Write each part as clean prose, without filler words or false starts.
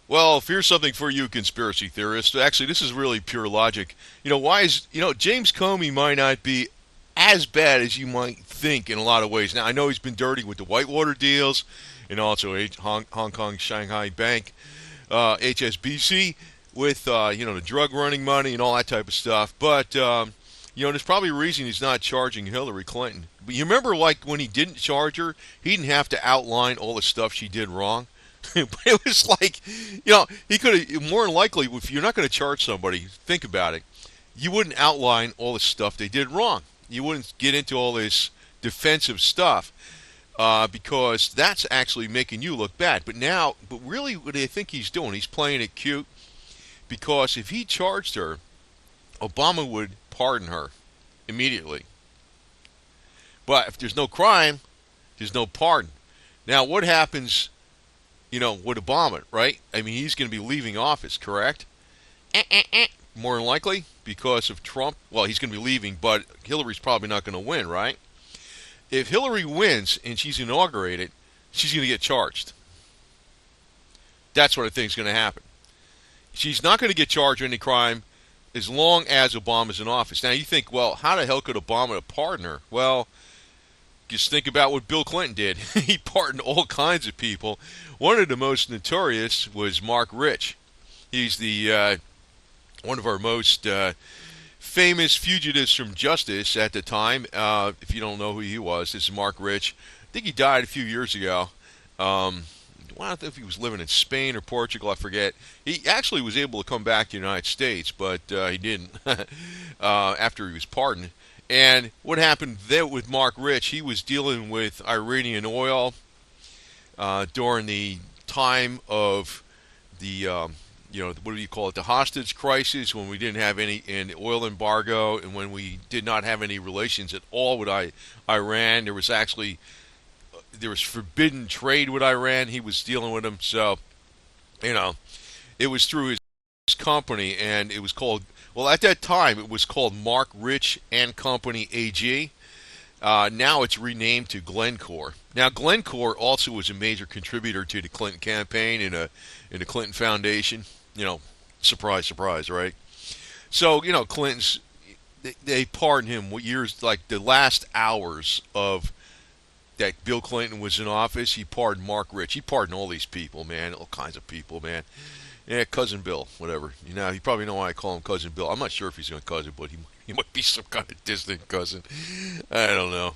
Well, here's something for you, conspiracy theorists. Actually, this is really pure logic. Why is, James Comey might not be as bad as you might think in a lot of ways. Now, I know he's been dirty with the Whitewater deals and also Hong Kong Shanghai Bank, HSBC, with, the drug running money and all that type of stuff. But, there's probably a reason he's not charging Hillary Clinton. But you remember, like, when he didn't charge her, he didn't have to outline all the stuff she did wrong. But it was like, he could have, more than likely, if you're not going to charge somebody, think about it. You wouldn't outline all the stuff they did wrong. You wouldn't get into all this defensive stuff because that's actually making you look bad. But really, what do you think he's doing? He's playing it cute because if he charged her, Obama would pardon her immediately. But if there's no crime, there's no pardon. Now, what happens, with Obama, right? I mean, he's going to be leaving office, correct? More than likely, because of Trump. Well, he's going to be leaving, but Hillary's probably not going to win, right? If Hillary wins and she's inaugurated, she's going to get charged. That's what I think is going to happen. She's not going to get charged with any crime as long as Obama's in office. Now, you think, well, how the hell could Obama pardon her? Well, just think about what Bill Clinton did. He pardoned all kinds of people. One of the most notorious was Marc Rich. He's the one of our most famous fugitives from justice at the time. If you don't know who he was, this is Marc Rich. I think he died a few years ago. I don't know if he was living in Spain or Portugal, I forget. He actually was able to come back to the United States, but he didn't after he was pardoned. And what happened there with Marc Rich, he was dealing with Iranian oil during the time of the, what do you call it, the hostage crisis, when we didn't have any oil embargo and when we did not have any relations at all with Iran. There was forbidden trade with Iran. He was dealing with them. So, it was through his company, and it was called, well, at that time, it was called Marc Rich and Company AG. Now it's renamed to Glencore. Now, Glencore also was a major contributor to the Clinton campaign and the Clinton Foundation. Surprise, surprise, right? So, Clinton's, they pardoned him what years, like the last hours of that Bill Clinton was in office. He pardoned Marc Rich. He pardoned all these people, man, all kinds of people, man. Yeah, Cousin Bill, whatever. You probably know why I call him Cousin Bill. I'm not sure if he's a cousin, but he might be some kind of distant cousin. I don't know.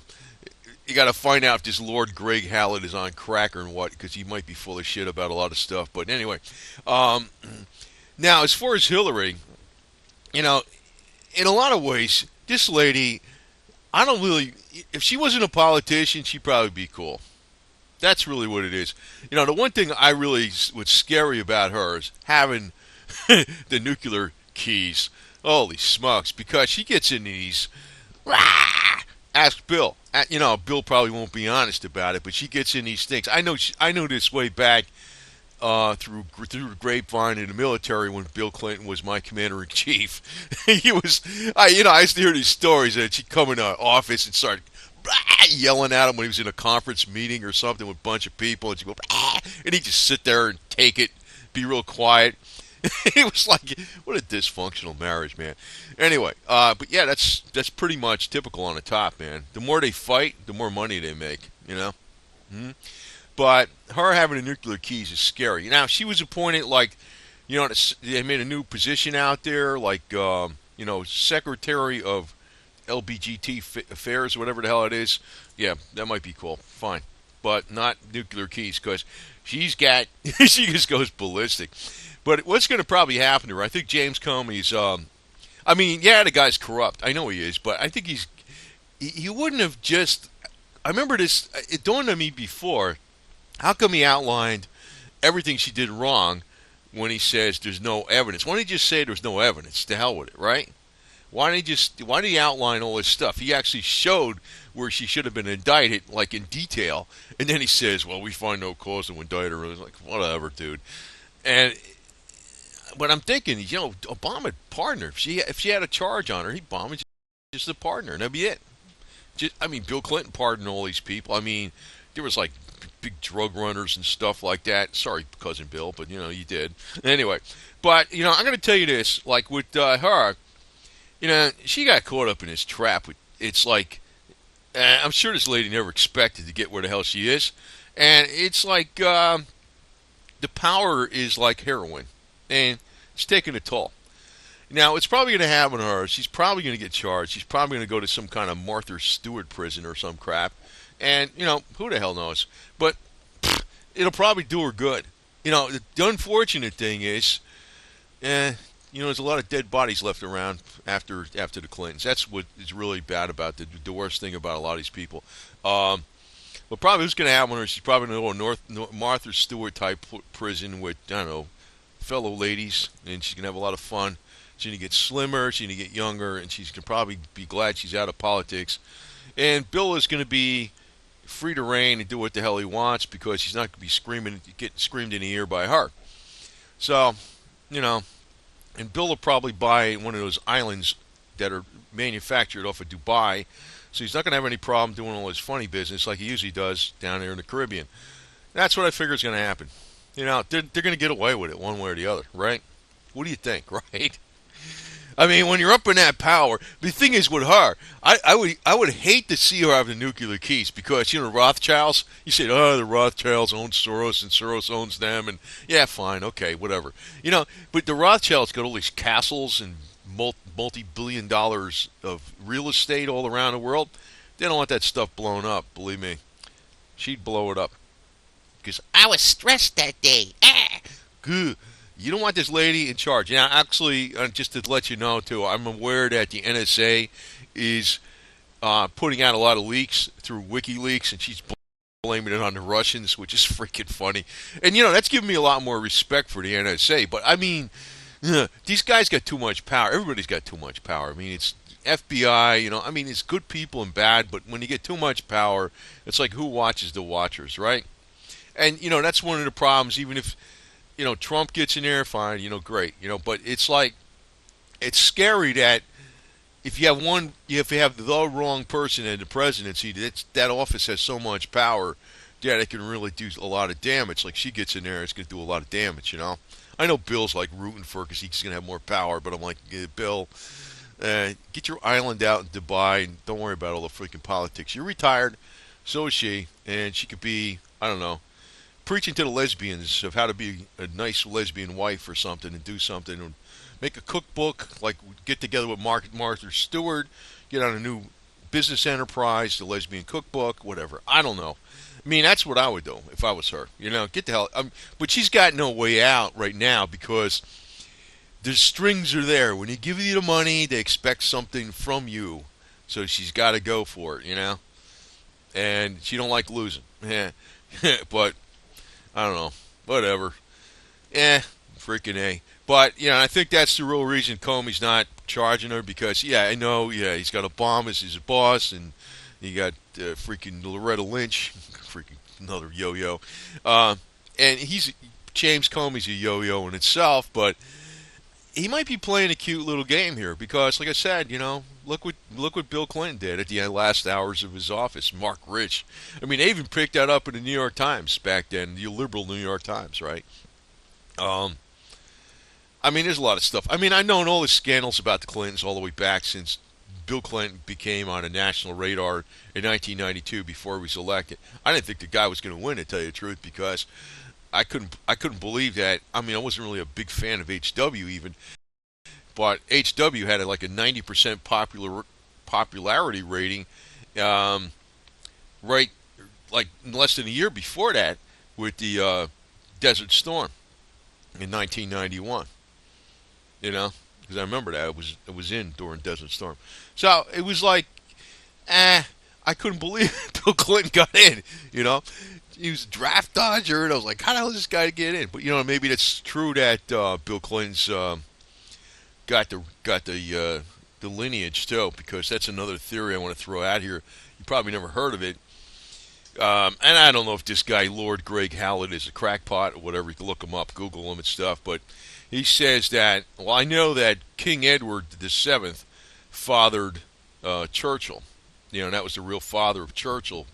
You got to find out if this Lord Greg Hallett is on crack or what, because he might be full of shit about a lot of stuff. But anyway, now as far as Hillary, in a lot of ways, this lady, I don't really. If she wasn't a politician, she'd probably be cool. That's really what it is. The one thing I really was scary about her is having the nuclear keys. Holy smokes! Because she gets in these. Ask Bill. Bill probably won't be honest about it, but she gets in these things. I know this way back through the grapevine in the military when Bill Clinton was my commander in chief. He was, I used to hear these stories that she'd come in the office and start yelling at him when he was in a conference meeting or something with a bunch of people, and she'd go, and he'd just sit there and take it, be real quiet. It was like, what a dysfunctional marriage, man. Anyway, but yeah, that's pretty much typical on the top, man. The more they fight, the more money they make, Mm-hmm. But her having the nuclear keys is scary. Now, she was appointed, like, they made a new position out there, like, Secretary of LBGT affairs, whatever the hell it is. Yeah, that might be cool. Fine. But not nuclear keys, because she just goes ballistic. But what's going to probably happen to her, I think James Comey's, the guy's corrupt. I know he is, but I think he wouldn't have just, I remember this, it dawned on me before, how come he outlined everything she did wrong when he says there's no evidence? Why don't he just say there's no evidence? To hell with it, right? Why did he outline all this stuff? He actually showed where she should have been indicted, like in detail, and then he says, "Well, we find no cause to indict her." I was like, "Whatever, dude." But I'm thinking, Obama pardoned her. If she had a charge on her, Obama just pardon her, and that'd be it. Bill Clinton pardoned all these people. I mean, there was like big drug runners and stuff like that. Sorry, cousin Bill, but you did anyway. But I'm going to tell you this, like with her, she got caught up in this trap. It's like I'm sure this lady never expected to get where the hell she is, and it's like the power is like heroin, and it's taking a toll. Now, it's probably going to happen to her. She's probably going to get charged. She's probably going to go to some kind of Martha Stewart prison or some crap. And, who the hell knows? But it'll probably do her good. The unfortunate thing is, there's a lot of dead bodies left around after the Clintons. That's what is really bad about the worst thing about a lot of these people. But probably what's going to happen to her, she's probably going to go to Martha Stewart type prison with, I don't know, fellow ladies, and she's going to have a lot of fun. She's going to get slimmer, she's going to get younger, and she's going to probably be glad she's out of politics. And Bill is going to be free to reign and do what the hell he wants because he's not going to be getting screamed in the ear by her. So, and Bill will probably buy one of those islands that are manufactured off of Dubai, so he's not going to have any problem doing all his funny business like he usually does down there in the Caribbean. That's what I figure is going to happen. They're going to get away with it one way or the other, right? What do you think, right? I mean, when you're up in that power, the thing is with her, I would hate to see her have the nuclear keys because, the Rothschilds, you say, the Rothschilds own Soros and Soros owns them, and yeah, fine, okay, whatever. But the Rothschilds got all these castles and multi-billion dollars of real estate all around the world. They don't want that stuff blown up, believe me. She'd blow it up. Because I was stressed that day. Good. You don't want this lady in charge. Now, actually, just to let you know, too, I'm aware that the NSA is putting out a lot of leaks through WikiLeaks, and she's blaming it on the Russians, which is freaking funny. And, that's giving me a lot more respect for the NSA. But, I mean, these guys got too much power. Everybody's got too much power. I mean, it's FBI, it's good people and bad, but when you get too much power, it's like who watches the watchers, right? And, that's one of the problems, even if Trump gets in there, fine, great, but it's like, it's scary that if you have the wrong person in the presidency, that office has so much power that it can really do a lot of damage. Like, she gets in there, it's going to do a lot of damage, I know Bill's like rooting for her because he's going to have more power, but I'm like, Bill, get your island out in Dubai and don't worry about all the freaking politics. You're retired, so is she, and she could be, I don't know, preaching to the lesbians of how to be a nice lesbian wife or something and do something, and make a cookbook, like get together with Martha Stewart, get on a new business enterprise, the lesbian cookbook, whatever. I don't know. I mean, that's what I would do if I was her. Get the hell. But she's got no way out right now because the strings are there. When they give you the money, they expect something from you, so she's got to go for it. And she don't like losing. Yeah, but. I don't know. Whatever. Freaking A. But, I think that's the real reason Comey's not charging her because, I know, he's got Obama as his boss, and you got freaking Loretta Lynch, freaking another yo-yo. And James Comey's a yo-yo in itself, but he might be playing a cute little game here because, like I said, look what Bill Clinton did at the last hours of his office. Marc Rich. I mean, they even picked that up in the New York Times back then, the liberal New York Times, right? I mean, there's a lot of stuff. I mean, I've known all the scandals about the Clintons all the way back since Bill Clinton became on a national radar in 1992 before he was elected. I didn't think the guy was going to win, to tell you the truth, because I couldn't believe that. I mean, I wasn't really a big fan of HW even, but HW had like a 90% popularity rating, right, like less than a year before that with the Desert Storm in 1991. Because I remember that it was in during Desert Storm, so it was like, I couldn't believe Bill Clinton got in. He was a draft dodger, and I was like, how the hell does this guy get in? But maybe that's true that Bill Clinton's got the lineage too, because that's another theory I want to throw out here. You probably never heard of it, and I don't know if this guy Lord Greg Hallett is a crackpot or whatever. You can look him up, Google him and stuff. But he says that, well, I know that King Edward VII fathered Churchill. That was the real father of Churchill.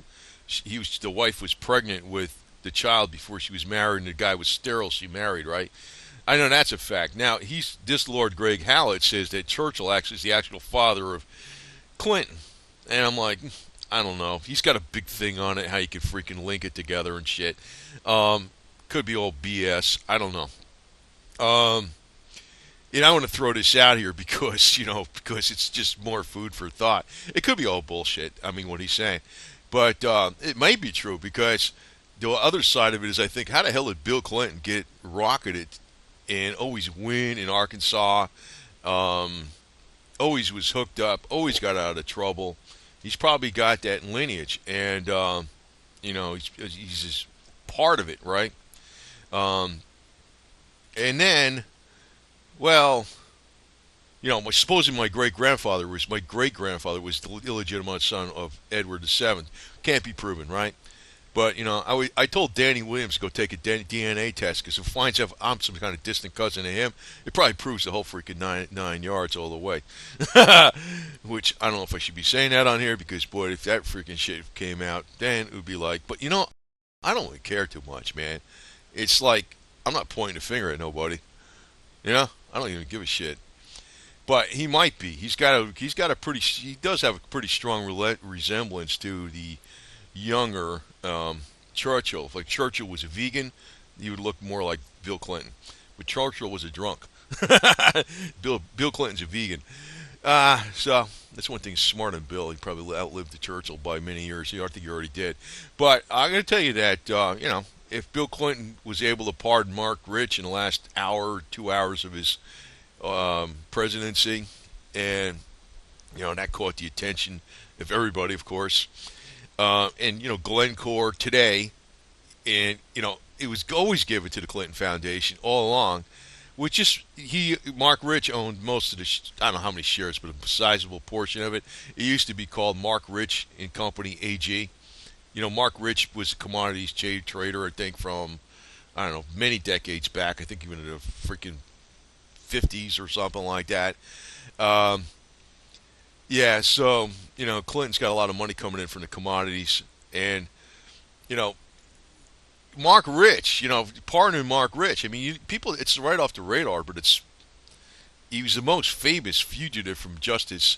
The wife was pregnant with the child before she was married, and the guy was sterile. She married, right? I know that's a fact. Now, this Lord Greg Hallett says that Churchill actually is the actual father of Clinton, and I'm like, I don't know. He's got a big thing on it, how you can freaking link it together and shit. Could be all BS. I don't know. Um, I want to throw this out here because because it's just more food for thought. It could be all bullshit. I mean, what he's saying, but it might be true because the other side of it is, I think, how the hell did Bill Clinton get rocketed and always win in Arkansas? Always was hooked up. Always got out of trouble. He's probably got that lineage, and he's just part of it, right? Um, and then, well, supposing my great grandfather was the illegitimate son of Edward VII. Can't be proven, right? But I told Danny Williams to go take a DNA test because if it finds out I'm some kind of distant cousin of him, it probably proves the whole freaking nine yards all the way. Which I don't know if I should be saying that on here because boy, if that freaking shit came out, then it would be like. But I don't really care too much, man. It's like I'm not pointing a finger at nobody. I don't even give a shit. But he might be. He does have a pretty strong resemblance to the younger Churchill. If like Churchill was a vegan, he would look more like Bill Clinton. But Churchill was a drunk. Bill Clinton's a vegan. So that's one thing smart than Bill. He probably outlived the Churchill by many years. I think he already did. But I'm going to tell you that if Bill Clinton was able to pardon Marc Rich in the last hour, 2 hours of his presidency, and that caught the attention of everybody, of course. And Glencore today, and it was always given to the Clinton Foundation all along, which is Marc Rich owned most of I don't know how many shares, but a sizable portion of it. It used to be called Marc Rich and Company AG. Marc Rich was a commodities trader, I think, from I don't know many decades back. I think even in the freaking 50s or something like that. Yeah, so Clinton's got a lot of money coming in from the commodities, and Marc Rich, pardoning Marc Rich. I mean, people, it's right off the radar, but he was the most famous fugitive from justice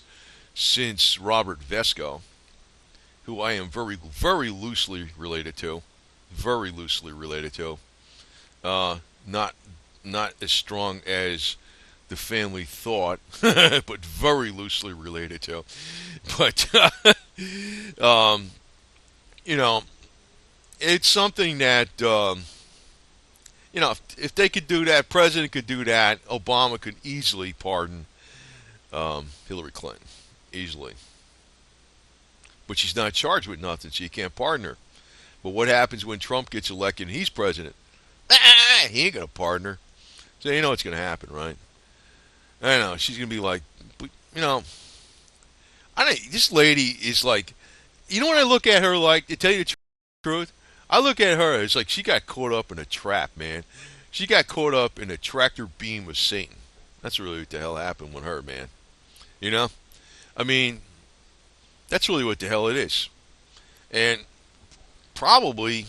since Robert Vesco, who I am very, very loosely related to, not as strong as the family thought, but very loosely related to. But it's something that if they could do that, president could do that. Obama could easily pardon Hillary Clinton, easily. But she's not charged with nothing, so you can't pardon her. But what happens when Trump gets elected and he's president? He ain't gonna pardon her. So you know what's gonna happen, right? I know she's gonna be like, but I don't. This lady is like, when I look at her, like, to tell you the truth, I look at her as like she got caught up in a trap, man. She got caught up in a tractor beam of Satan. That's really what the hell happened with her, man. I mean, that's really what the hell it is. And probably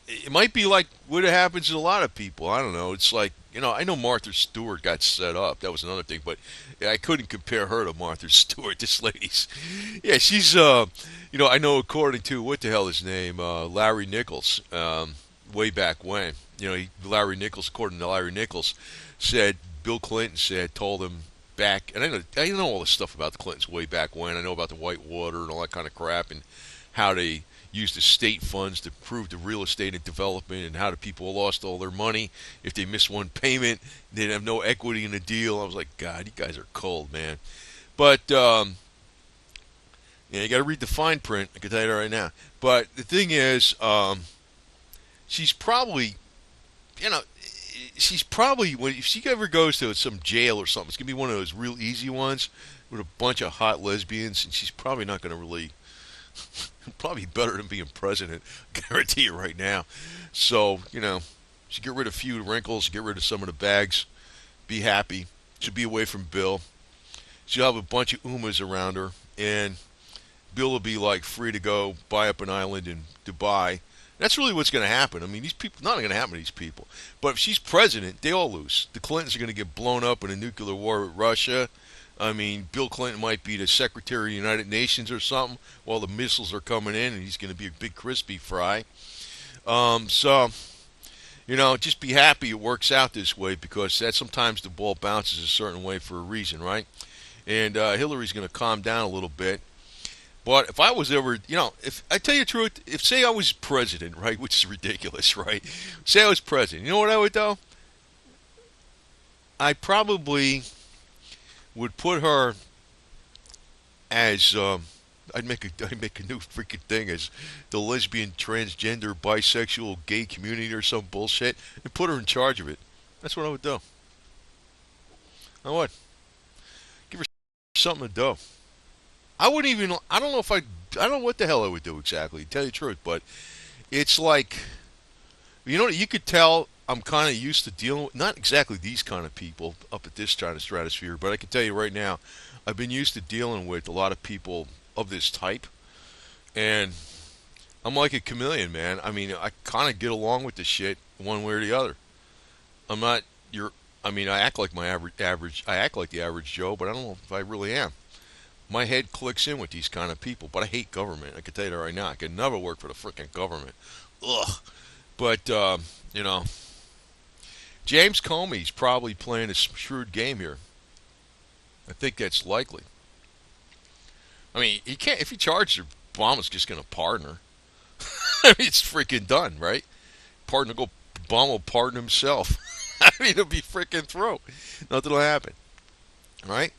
it might be like what happens to a lot of people. I don't know. It's like, I know Martha Stewart got set up. That was another thing, but I couldn't compare her to Martha Stewart. This lady's, yeah, she's, I know according to, what the hell his name, Larry Nichols, way back when, Larry Nichols, according to Larry Nichols, said, Bill Clinton told him back, and I know all this stuff about the Clintons way back when. I know about the Whitewater and all that kind of crap, and how they used the state funds to improve the real estate and development, and how the people lost all their money if they missed one payment. They'd have no equity in the deal. I was like, God, you guys are cold, man. But you got to read the fine print. I can tell you that right now. But the thing is, she's probably, if she ever goes to some jail or something, it's gonna be one of those real easy ones with a bunch of hot lesbians, and she's probably not gonna really. Probably better than being president, I guarantee you right now. So, she get rid of a few wrinkles, get rid of some of the bags, be happy. She'll be away from Bill. She'll have a bunch of Umas around her, and Bill will be like free to go buy up an island in Dubai. That's really what's going to happen. I mean, these people, not going to happen to these people. But if she's president, they all lose. The Clintons are going to get blown up in a nuclear war with Russia. I mean, Bill Clinton might be the Secretary of the United Nations or something while the missiles are coming in, and he's going to be a big crispy fry. So, just be happy it works out this way, because that sometimes the ball bounces a certain way for a reason, right? And Hillary's going to calm down a little bit. But if I was ever, if I tell you the truth, if say I was president, right, which is ridiculous, right? Say I was president, you know what I would do? I probably would put her as I'd make a new freaking thing as the lesbian, transgender, bisexual, gay community or some bullshit, and put her in charge of it. That's what I would do. I would give her something to do. I wouldn't even. I don't know if I. I don't know what the hell I would do exactly. To tell you the truth, but it's like, you could tell I'm kind of used to dealing with not exactly these kind of people up at this kind of stratosphere, but I can tell you right now, I've been used to dealing with a lot of people of this type, and I'm like a chameleon, man. I mean, I kind of get along with the shit one way or the other. I'm not your. I mean, I act like my average. I act like the average Joe, but I don't know if I really am. My head clicks in with these kind of people, but I hate government. I can tell you that right now. I could never work for the freaking government. Ugh. But James Comey's probably playing a shrewd game here. I think that's likely. I mean, he can't. If he charges her, Obama's just going to pardon her. I mean, it's freaking done, right? Obama will pardon himself. I mean, it'll be freaking through. Nothing will happen, right?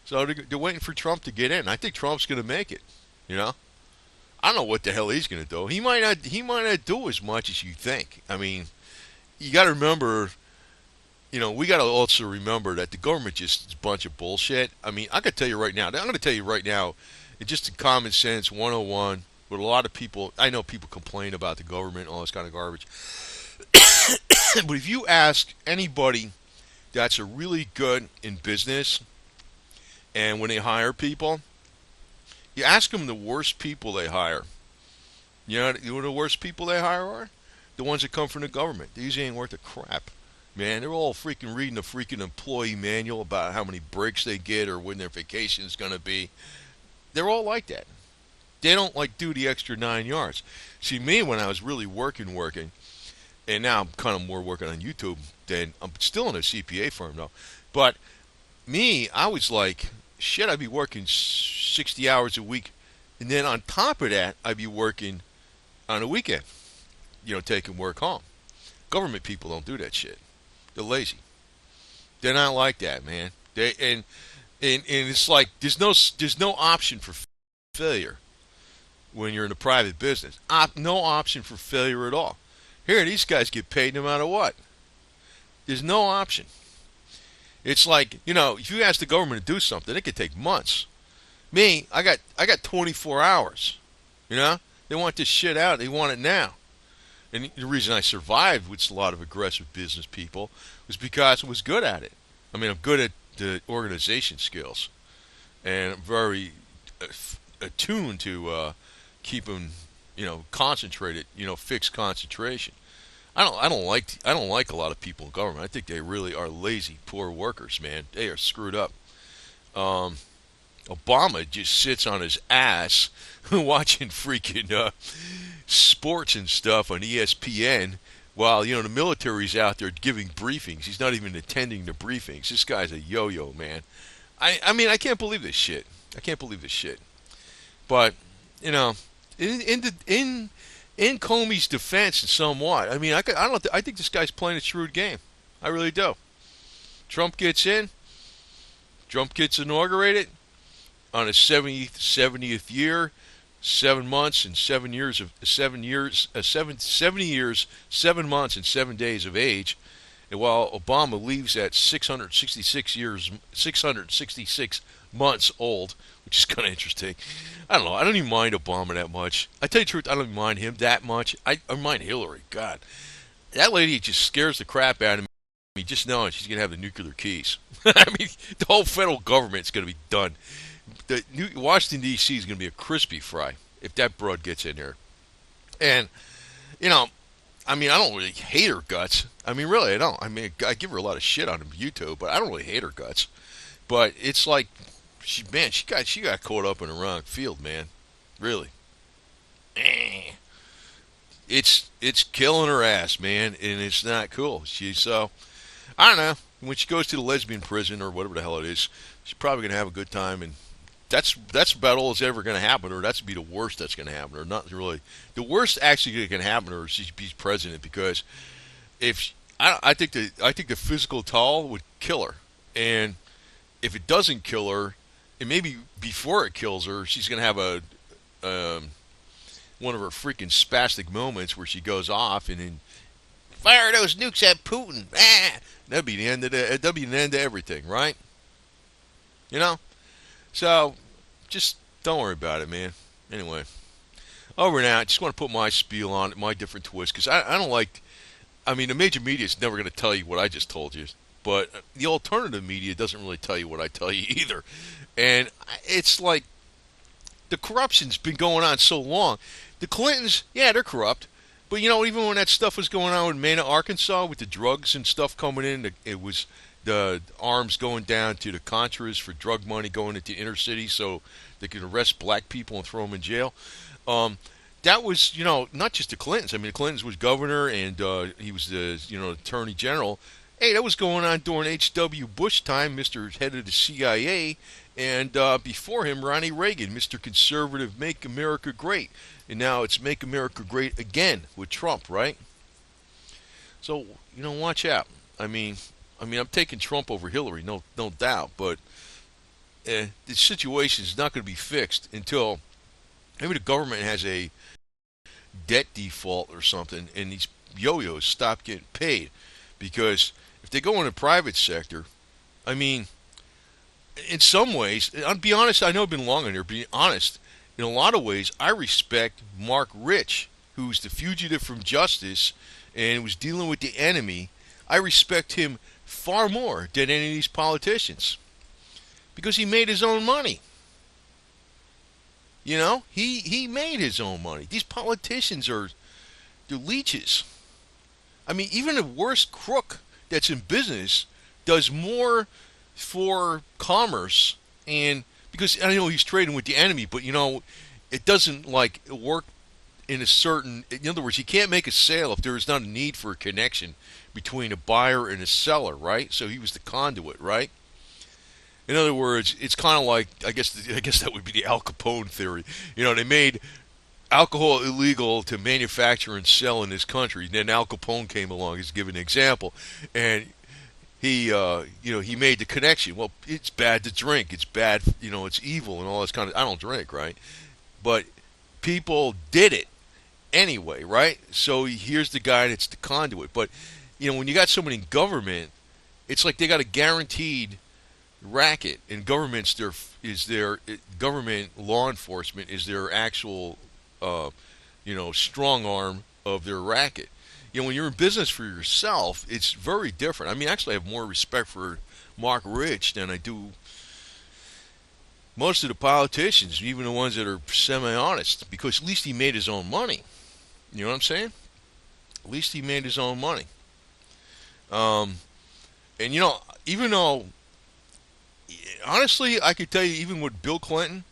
So they're waiting for Trump to get in. I think Trump's going to make it. I don't know what the hell he's going to do. He might not. He might not do as much as you think. I mean, you got to remember. We got to also remember that the government just is a bunch of bullshit. I mean, I could tell you right now. I'm going to tell you right now. It's just a common sense 101. But a lot of people, I know people complain about the government and all this kind of garbage. But if you ask anybody that's a really good in business, and when they hire people, you ask them the worst people they hire. You know who the worst people they hire are? The ones that come from the government. These ain't worth a crap. Man, they're all freaking reading the freaking employee manual about how many breaks they get or when their vacation is going to be. They're all like that. They don't do the extra 9 yards. See, me, when I was really working, and now I'm kind of more working on YouTube than I'm still in a CPA firm though. But me, I was like, shit, I'd be working 60 hours a week, and then on top of that, I'd be working on a weekend, taking work home. Government people don't do that shit. They're lazy. They're not like that, man. And it's like there's no option for failure when you're in a private business. No option for failure at all. Here, these guys get paid no matter what. There's no option. It's like, if you ask the government to do something, it could take months. Me, I got 24 hours. They want this shit out. They want it now. And the reason I survived with a lot of aggressive business people was because I was good at it. I mean, I'm good at the organization skills, and I'm very attuned to keep them, concentrated, fixed concentration. I don't like a lot of people in government. I think they really are lazy, poor workers, man. They are screwed up. Obama just sits on his ass watching freaking sports and stuff on ESPN while, the military's out there giving briefings. He's not even attending the briefings. This guy's a yo-yo, man. I mean, I can't believe this shit. But, in Comey's defense, somewhat, I mean, I think this guy's playing a shrewd game. I really do. Trump gets in. Trump gets inaugurated on his 70th year, 7 months and 7 years of 70 years, 7 months and 7 days of age, and while Obama leaves at 666 months old, which is kind of interesting. I don't know. I don't even mind Obama that much. I tell you the truth, I don't even mind him that much. I mind Hillary. God, that lady just scares the crap out of me just knowing she's going to have the nuclear keys. I mean, the whole federal government's going to be done. The Washington D.C. is going to be a crispy fry if that broad gets in there. And you know, I mean, I don't really hate her guts. I mean, really, I don't. I mean, I give her a lot of shit on YouTube, but I don't really hate her guts. But it's like, she got caught up in the wrong field, man. Really, it's killing her ass, man, and it's not cool. She's I don't know. When she goes to the lesbian prison or whatever the hell it is, she's probably gonna have a good time, and that's about all that's ever going to happen to her. That's be the worst that's going to happen to her. Not really. The worst actually that can happen to her is she's president, because if I think the physical toll would kill her, and if it doesn't kill her, and maybe before it kills her, she's going to have a one of her freaking spastic moments where she goes off and then fire those nukes at Putin. Ah! That'd be the end of everything, right? You know. So, just don't worry about it, man. Anyway, over and out. Just want to put my spiel on it, my different twist, because I don't like. I mean, the major media is never going to tell you what I just told you, but the alternative media doesn't really tell you what I tell you either. And it's like the corruption's been going on so long. The Clintons, yeah, they're corrupt, but you know, even when that stuff was going on in Mena, Arkansas, with the drugs and stuff coming in, it was the arms going down to the Contras for drug money going into inner cities so they could arrest black people and throw them in jail. That was, you know, not just the Clintons. I mean, the Clintons was governor and he was the, you know, attorney general. Hey, that was going on during H.W. Bush time, Mr. Head of the CIA, and before him, Ronnie Reagan, Mr. Conservative, Make America Great. And now it's Make America Great Again with Trump, right? So, you know, watch out. I mean, I'm taking Trump over Hillary, no doubt, but the situation is not going to be fixed until maybe the government has a debt default or something, and these yo-yos stop getting paid. Because if they go in the private sector, I mean, in some ways, I'll be honest, I know I've been long on here, being honest, in a lot of ways, I respect Marc Rich, who's the fugitive from justice and was dealing with the enemy. I respect him far more than any of these politicians, because he made his own money. You know, he made his own money. These politicians they're leeches. I mean, even the worst crook that's in business does more for commerce, and because I know he's trading with the enemy, but you know, it doesn't like work in a certain. In other words, you can't make a sale if there is not a need for a connection between a buyer and a seller, right? So he was the conduit, right? In other words, it's kind of like I guess that would be the Al Capone theory. You know, they made alcohol illegal to manufacture and sell in this country. And then Al Capone came along, he's giving an example, and he, he made the connection. Well, it's bad to drink. It's bad, it's evil and all this kind of. I don't drink, right? But people did it anyway, right? So here's the guy that's the conduit. But when you got somebody in government, it's like they got a guaranteed racket, and government law enforcement is their actual strong arm of their racket. When you're in business for yourself, it's very different. I mean, actually, I have more respect for Marc Rich than I do most of the politicians, even the ones that are semi-honest, because at least he made his own money. You know what I'm saying? At least he made his own money. And even though, honestly, I could tell you, even with Bill Clinton,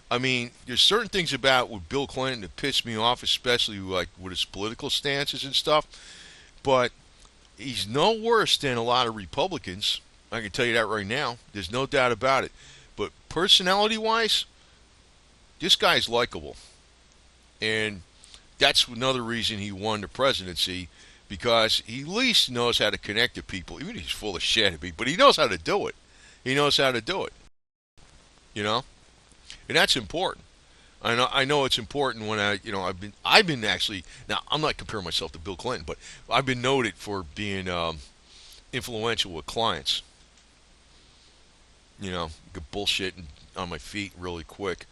I mean, there's certain things about with Bill Clinton that piss me off, especially like with his political stances and stuff. But he's no worse than a lot of Republicans. I can tell you that right now. There's no doubt about it. But personality-wise, this guy's likable. And that's another reason he won the presidency, because he at least knows how to connect to people. Even if he's full of shit, but he knows how to do it. He knows how to do it. And that's important. I know it's important when I've been actually, now I'm not comparing myself to Bill Clinton, but I've been noted for being influential with clients. Get bullshit on my feet really quick,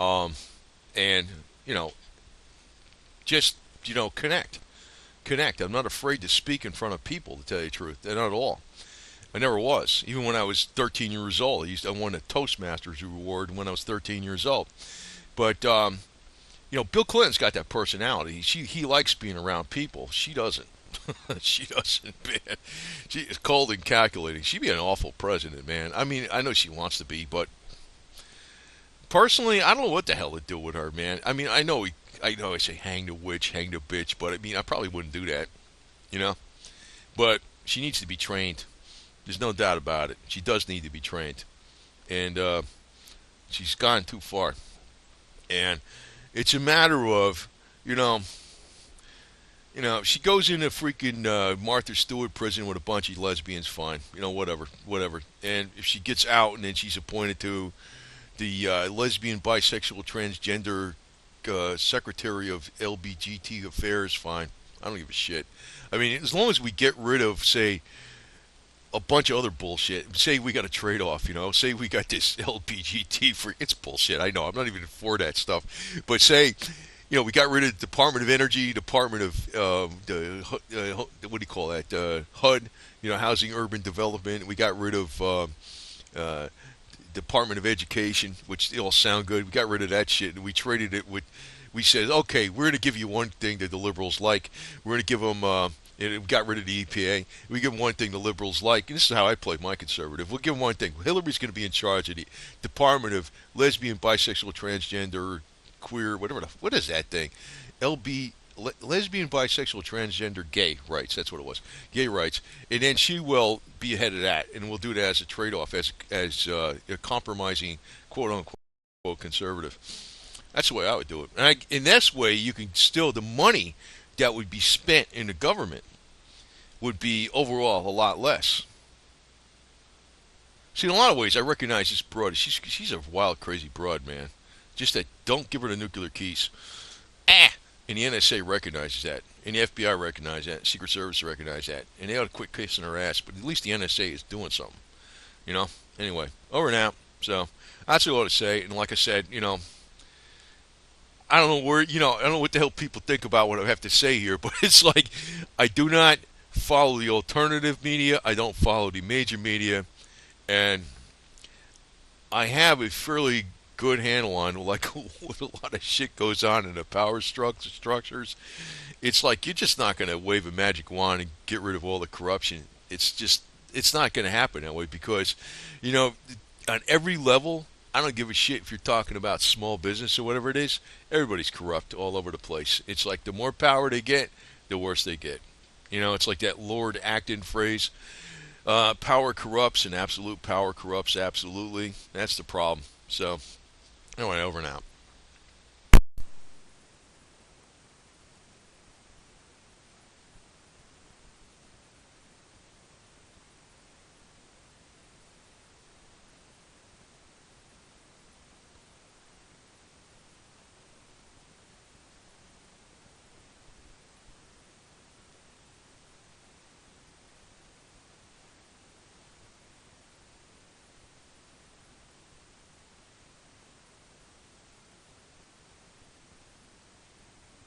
and just connect. I'm not afraid to speak in front of people, to tell you the truth, not at all. I never was. Even when I was 13 years old, I won a Toastmasters award when I was 13 years old. But Bill Clinton's got that personality. He likes being around people. She doesn't. She doesn't, man. She is cold and calculating. She'd be an awful president, man. I mean, I know she wants to be, but personally, I don't know what the hell to do with her, man. I mean, I say hang the witch, hang the bitch, but I mean, I probably wouldn't do that, you know. But she needs to be trained. There's no doubt about it. She does need to be trained, and she's gone too far. And it's a matter of, you know, if she goes into freaking Martha Stewart prison with a bunch of lesbians, fine. Whatever. And if she gets out and then she's appointed to the lesbian, bisexual, transgender secretary of LBGT affairs, fine. I don't give a shit. I mean, as long as we get rid of, say, a bunch of other bullshit. Say we got a trade-off, Say we got this LBGT for it's bullshit. I know. I'm not even for that stuff. But say, we got rid of the Department of Energy, Department of what do you call that? HUD, Housing Urban Development. We got rid of Department of Education, which they all sound good. We got rid of that shit and we traded it with. We said, okay, we're going to give you one thing that the liberals like. We're going to give them. And we got rid of the EPA. We give them one thing the liberals like. And this is how I play my conservative. We'll give them one thing. Hillary's going to be in charge of the Department of Lesbian, Bisexual, Transgender, Queer, whatever. What is that thing? Lesbian, Bisexual, Transgender, Gay Rights. That's what it was. Gay rights. And then she will be ahead of that. And we'll do that as a trade-off, as a compromising, quote-unquote, conservative. That's the way I would do it. And in this way, you can still, the money that would be spent in the government would be overall a lot less. See, in a lot of ways, I recognize this broad. She's a wild, crazy broad, man. Just that, don't give her the nuclear keys. And the NSA recognizes that. And the FBI recognizes that. Secret Service recognizes that. And they ought to quit kissing her ass. But at least the NSA is doing something. Anyway, over and out. So, that's what I ought to say. And like I said, I don't know I don't know what the hell people think about what I have to say here, but it's like I do not follow the alternative media. I don't follow the major media, and I have a fairly good handle on what a lot of shit goes on in the power structures. It's like you're just not going to wave a magic wand and get rid of all the corruption. It's not going to happen that way because, on every level. I don't give a shit if you're talking about small business or whatever it is. Everybody's corrupt all over the place. It's like the more power they get, the worse they get. It's like that Lord Acton phrase, power corrupts and absolute power corrupts absolutely. That's the problem. So, anyway, over and out.